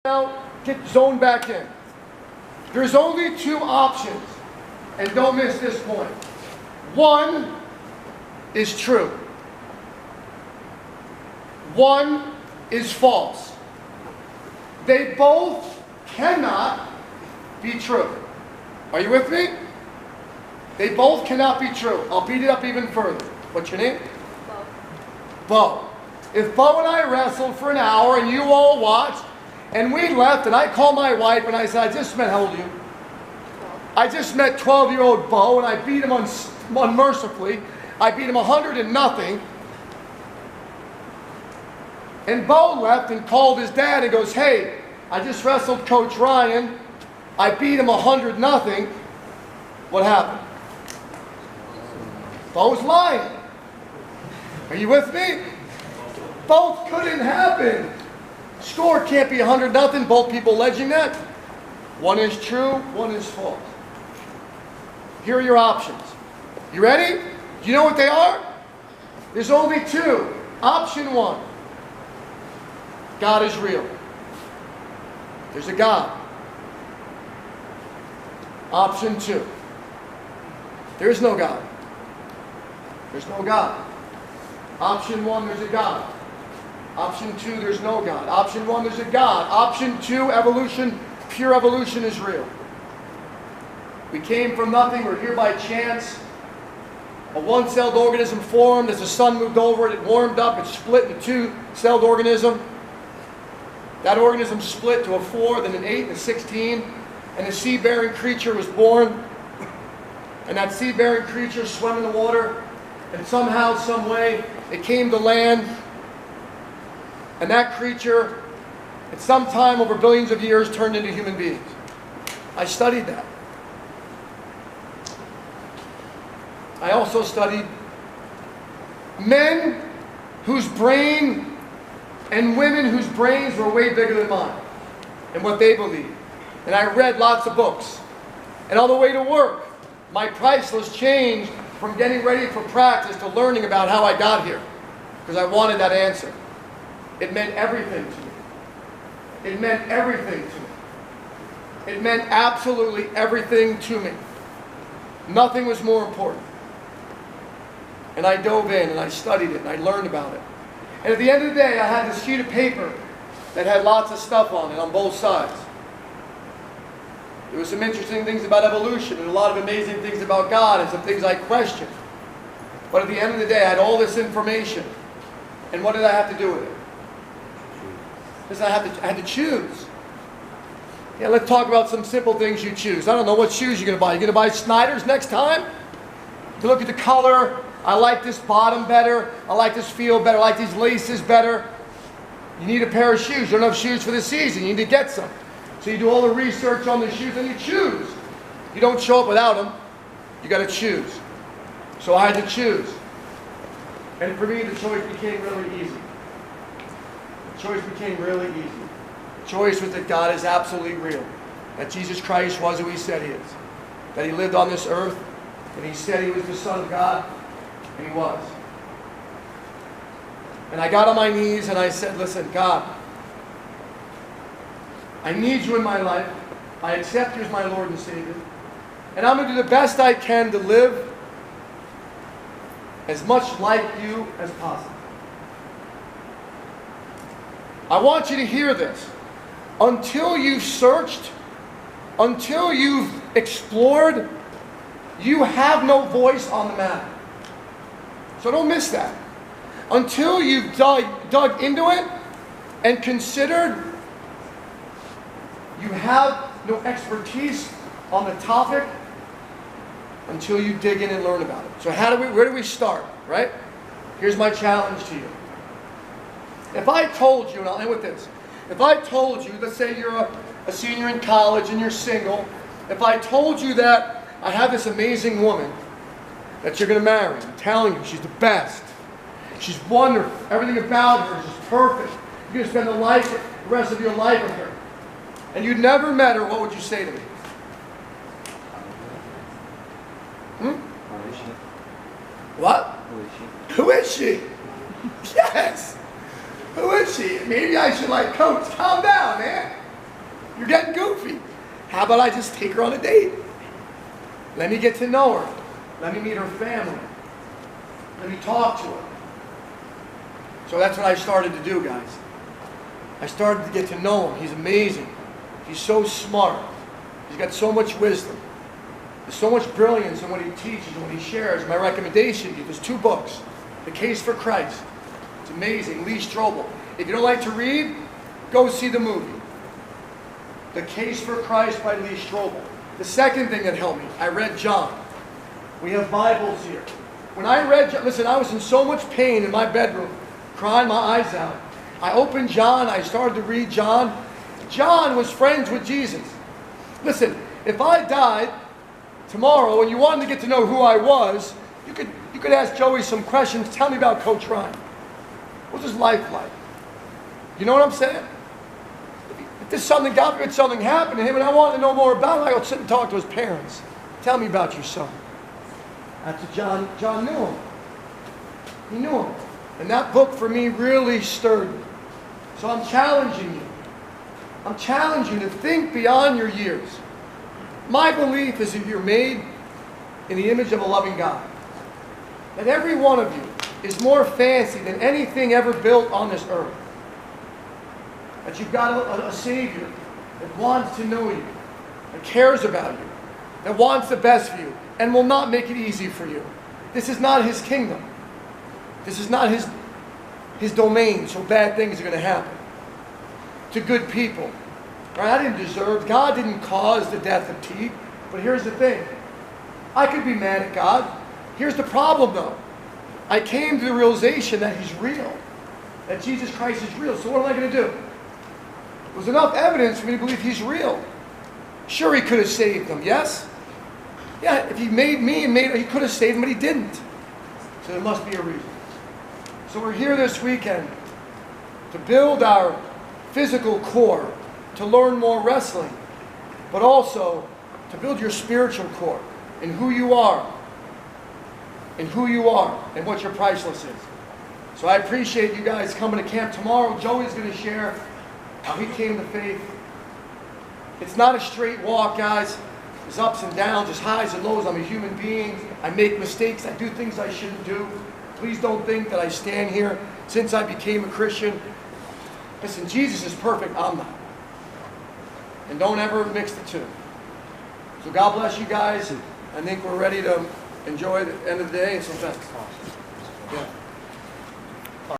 Now, get zoned back in. There's only two options, and don't miss this point. One is true. One is false. They both cannot be true. Are you with me? They both cannot be true. I'll beat it up even further. What's your name? Bo. If Bo and I wrestled for an hour and you all watched, and we left, and I called my wife and I said, I just met, how old are you? I just met 12-year-old Bo, and I beat him unmercifully. I beat him 100-0. And Bo left and called his dad and goes, hey, I just wrestled Coach Ryan. I beat him 100-0. What happened? Bo's lying. Are you with me? Both couldn't happen. Score can't be 100-0. Both people alleging that. One is true, one is false. Here are your options. You ready? Do you know what they are? There's only two. Option one. God is real. There's a God. Option two. There is no God. There's no God. Option one, there's a God. Option two, there's no God. Option one, there's a God. Option two, evolution, pure evolution is real. We came from nothing, we're here by chance. A one-celled organism formed. As the sun moved over it, it warmed up, it split into two-celled organism. That organism split to a 4, then an 8, and a 16. And a seed-bearing creature was born. And that seed-bearing creature swam in the water. And somehow, some way, it came to land. And that creature, at some time over billions of years, turned into human beings. I studied that. I also studied men whose brain and women whose brains were way bigger than mine and what they believed. And I read lots of books. And on the way to work, my price list changed from getting ready for practice to learning about how I got here, because I wanted that answer. It meant everything to me. It meant everything to me. It meant absolutely everything to me. Nothing was more important. And I dove in and I studied it and I learned about it. And at the end of the day, I had this sheet of paper that had lots of stuff on it on both sides. There were some interesting things about evolution and a lot of amazing things about God and some things I questioned. But at the end of the day, I had all this information. And what did I have to do with it? Because I had to choose. Yeah, let's talk about some simple things you choose. I don't know what shoes you're going to buy. You're going to buy Snyder's next time? You look at the color. I like this bottom better. I like this feel better. I like these laces better. You need a pair of shoes. You don't have shoes for the season. You need to get some. So you do all the research on the shoes and you choose. You don't show up without them. You got to choose. So I had to choose. And for me, the choice became really easy. The choice became really easy. The choice was that God is absolutely real. That Jesus Christ was who He said He is. That He lived on this earth. And He said He was the Son of God. And He was. And I got on my knees and I said, listen, God, I need You in my life. I accept You as my Lord and Savior. And I'm going to do the best I can to live as much like You as possible. I want you to hear this. Until you've searched, until you've explored, you have no voice on the matter. So don't miss that. Until you've dug into it and considered, you have no expertise on the topic until you dig in and learn about it. So where do we start, right? Here's my challenge to you. If I told you, and I'll end with this, if I told you, let's say you're a senior in college and you're single, if I told you that I have this amazing woman that you're going to marry, I'm telling you, she's the best. She's wonderful. Everything about her is just perfect. You're going to spend the rest of your life with her. And you'd never met her, what would you say to me? What? Who is she? Yes. Who is she? Maybe I should, like, Coach, calm down, man. You're getting goofy. How about I just take her on a date? Let me get to know her. Let me meet her family. Let me talk to her. So that's what I started to do, guys. I started to get to know him. He's amazing. He's so smart. He's got so much wisdom. There's so much brilliance in what he teaches and what he shares. My recommendation to you, there's 2 books. The Case for Christ. It's amazing. Lee Strobel. If you don't like to read, go see the movie. The Case for Christ by Lee Strobel. The second thing that helped me, I read John. We have Bibles here. When I read, listen, I was in so much pain in my bedroom, crying my eyes out. I opened John, I started to read John. John was friends with Jesus. Listen, if I died tomorrow and you wanted to get to know who I was, you could ask Joey some questions. Tell me about Coach Ryan. What's his life like? You know what I'm saying? If there's something, God forbid something happened to him and I wanted to know more about him, I would sit and talk to his parents. Tell me about your son. That's what John knew him. He knew him. And that book for me really stirred me. So I'm challenging you. I'm challenging you to think beyond your years. My belief is that you're made in the image of a loving God. That every one of you is more fancy than anything ever built on this earth. That you've got a Savior that wants to know you, that cares about you, that wants the best for you, and will not make it easy for you. This is not His kingdom. This is not His domain, so bad things are going to happen to good people. Right? I didn't deserve, God didn't cause the death of Teague, but here's the thing. I could be mad at God. Here's the problem though. I came to the realization that He's real, that Jesus Christ is real. So what am I going to do? There's enough evidence for me to believe He's real. Sure, He could have saved them, yes? Yeah, if He made me and He could have saved them, but He didn't. So there must be a reason. So we're here this weekend to build our physical core, to learn more wrestling, but also to build your spiritual core in who you are, and what your priceless is. So I appreciate you guys coming to camp tomorrow. Joey's going to share how he came to faith. It's not a straight walk, guys. There's ups and downs, there's highs and lows. I'm a human being. I make mistakes. I do things I shouldn't do. Please don't think that I stand here since I became a Christian. Listen, Jesus is perfect. I'm not. And don't ever mix the two. So God bless you guys. I think we're ready to enjoy the end of the day and some festival. Yeah.